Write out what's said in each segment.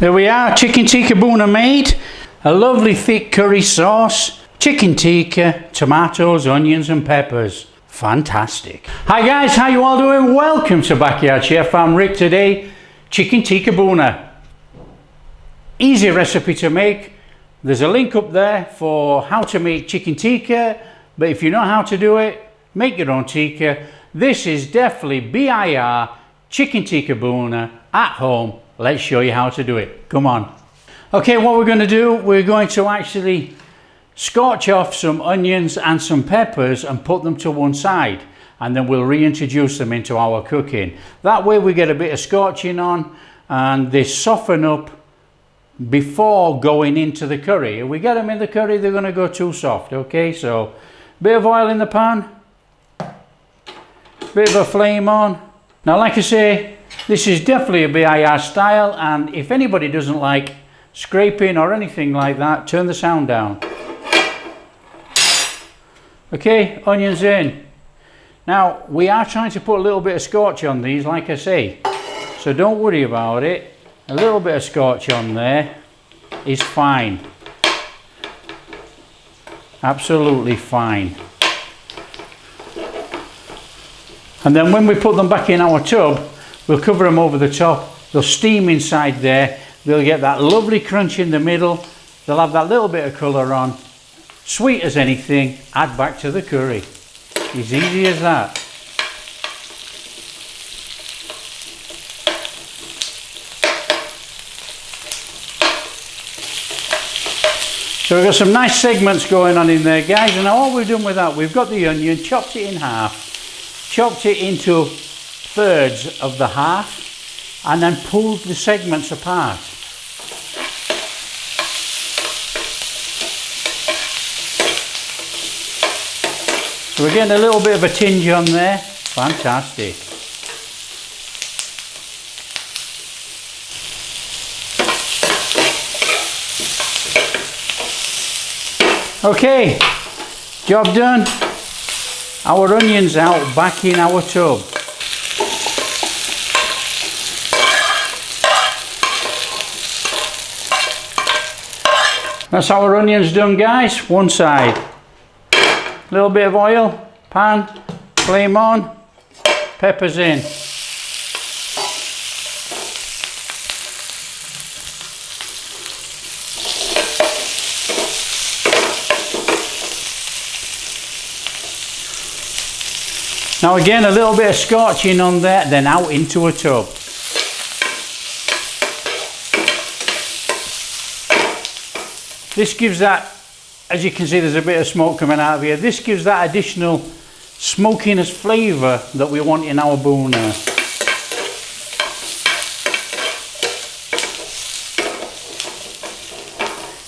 There we are, chicken tikka bhuna made. A lovely thick curry sauce, chicken tikka, tomatoes, onions and peppers. Fantastic. Hi guys, how you all doing? Welcome to Backyard Chef. I'm Rick today. Chicken tikka bhuna. Easy recipe to make. There's a link up there for how to make chicken tikka, but if you know how to do it, make your own tikka. This is definitely BIR chicken tikka bhuna at home. Let's show you how to do it. Come on. Okay, what we're going to do, we're going to actually scorch off some onions and some peppers and put them to one side, and then we'll reintroduce them into our cooking. That way we get a bit of scorching on and they soften up before going into the curry. If we get them in the curry, they're going to go too soft. Okay, so bit of oil in the pan, bit of a flame on. Now, like I say, this is definitely a BIR style, and if anybody doesn't like scraping or anything like that, turn the sound down. Okay, onions in. Now, we are trying to put a little bit of scorch on these, like I say, so don't worry about it. A little bit of scorch on there is fine. Absolutely fine. And then when we put them back in our tub, we'll cover them over the top. They'll steam inside there. They'll get that lovely crunch in the middle. They'll have that little bit of colour on. Sweet as anything, add back to the curry. As easy as that. So we've got some nice segments going on in there, guys. And now all we've done with that, we've got the onion, chopped it in half, chopped it into thirds of the half, and then pulled the segments apart. So we're getting a little bit of a tinge on there. Fantastic. Okay, job done. Our onions out back in our tub. That's our onions done, guys. One side. A little bit of oil, pan, flame on, peppers in. Now again, a little bit of scorching on there, then out into a tub. This gives that, as you can see, there's a bit of smoke coming out of here. This gives that additional smokiness flavour that we want in our bhuna.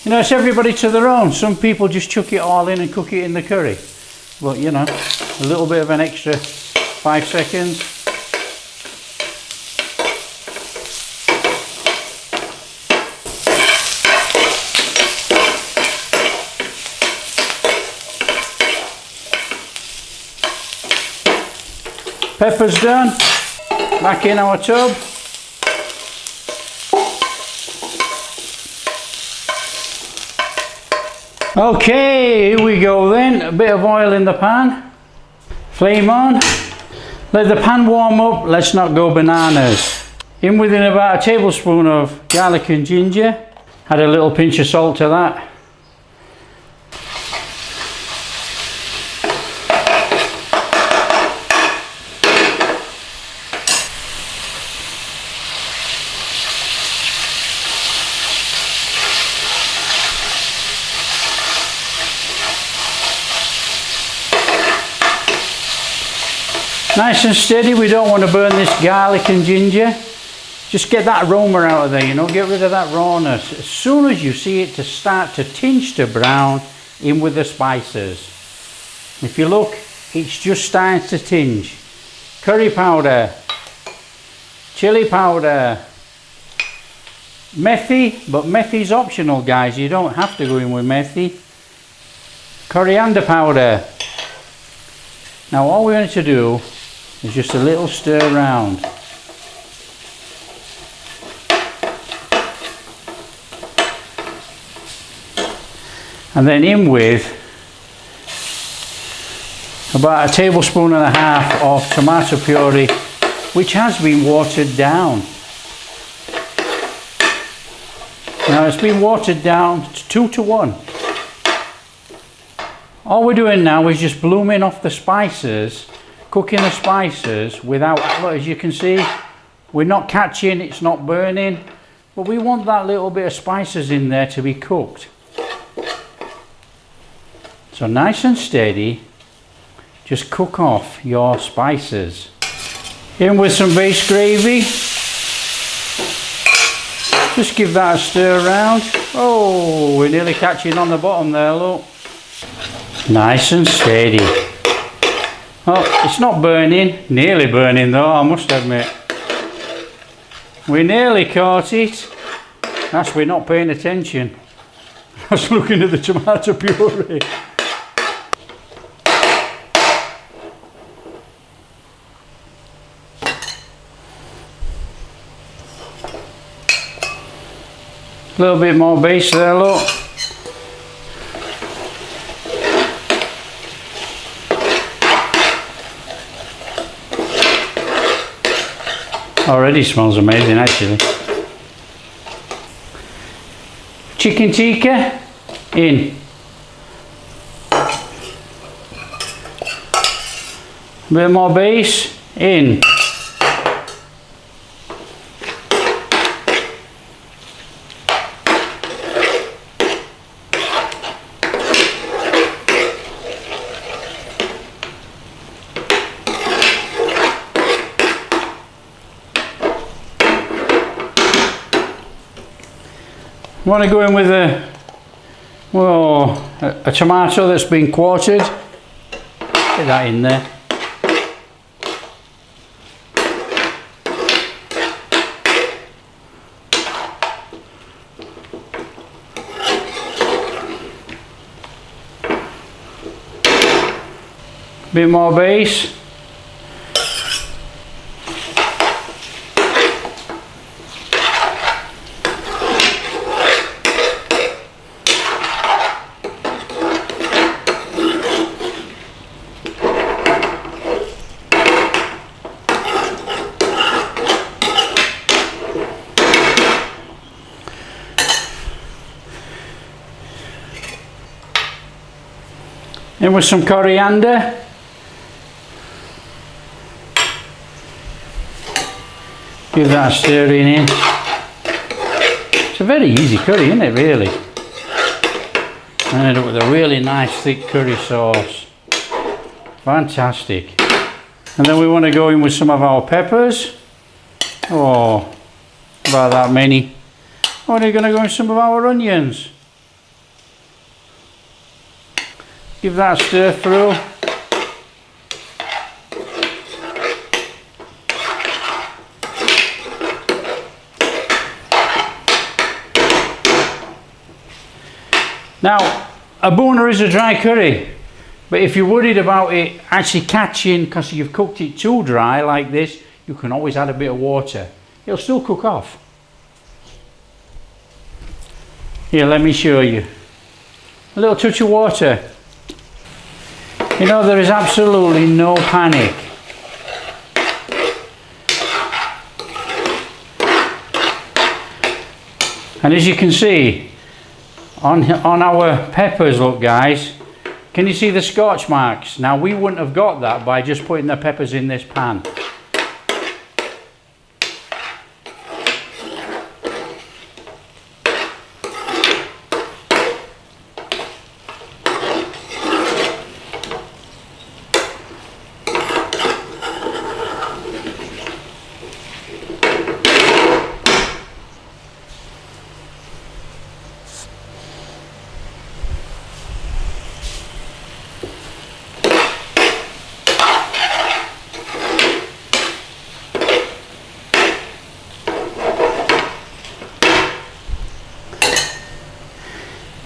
You know, it's everybody to their own. Some people just chuck it all in and cook it in the curry. But, you know, a little bit of an extra 5 seconds. Peppers done, back in our tub. Okay, here we go then, a bit of oil in the pan, flame on, let the pan warm up, let's not go bananas. In within about a tablespoon of garlic and ginger, add a little pinch of salt to that. Nice and steady, we don't want to burn this garlic and ginger. Just get that aroma out of there, you know, get rid of that rawness. As soon as you see it to start to tinge to brown, in with the spices. If you look, it's just starting to tinge. Curry powder, chili powder, methi, but methi's optional, guys, you don't have to go in with methi. Coriander powder. Now all we're going to do is just a little stir around. and then in with about 1.5 tablespoons of tomato puree, which has been watered down. Now it's been watered down to 2 to 1. All we're doing now is just blooming off the spices, cooking the spices without, look, as you can see, we're not catching, it's not burning, but we want that little bit of spices in there to be cooked. So nice and steady, just cook off your spices. In with some base gravy. Just give that a stir around. Oh, we're nearly catching on the bottom there, look. Nice and steady. Oh, it's not burning. Nearly burning though, I must admit. We nearly caught it. That's we're not paying attention. I was looking at the tomato puree. A little bit more base there, look. Already smells amazing, actually. Chicken tikka in. A bit more base in. I want to go in with a tomato that's been quartered. Get that in there. Bit more base. In with some coriander. Give that a stirring in. It's a very easy curry, isn't it, really? And end up with a really nice thick curry sauce. Fantastic. And then we want to go in with some of our peppers. Oh, about that many. And we're going to go in with some of our onions. Give that a stir through. Now, a bhuna is a dry curry, but if you're worried about it actually catching because you've cooked it too dry like this, you can always add a bit of water. It'll still cook off. Here, let me show you. A little touch of water. You know, there is absolutely no panic. And as you can see, on our peppers, look guys, can you see the scorch marks? Now we wouldn't have got that by just putting the peppers in this pan.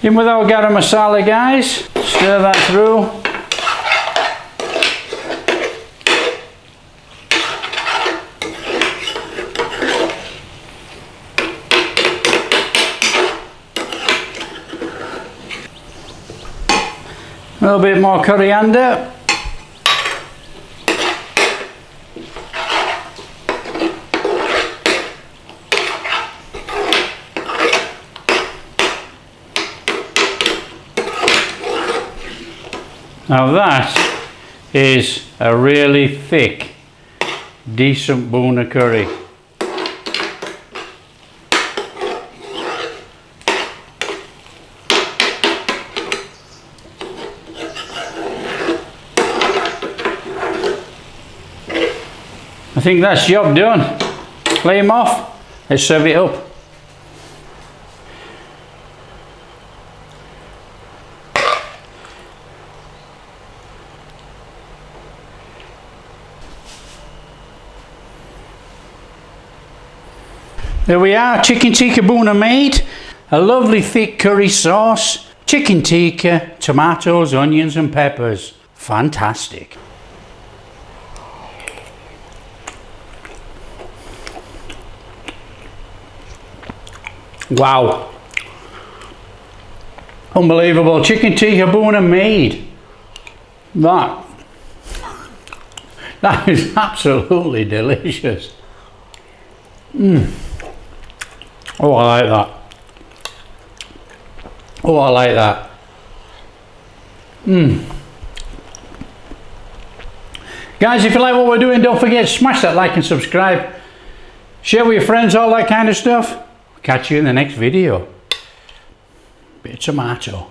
In with our garam masala, guys. Stir that through. little bit more coriander. Now that is a really thick, decent Bhuna curry. I think that's job done. Lay them off, let's serve it up. There we are, chicken tikka bhuna made. A lovely thick curry sauce, chicken tikka, tomatoes, onions and peppers. Fantastic. Wow. Unbelievable, chicken tikka bhuna made. That is absolutely delicious. Oh, I like that. Oh, I like that. Guys, if you like what we're doing, don't forget to smash that like and subscribe. Share with your friends, all that kind of stuff. Catch you in the next video. Bit of tomato.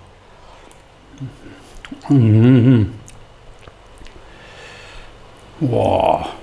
Wow.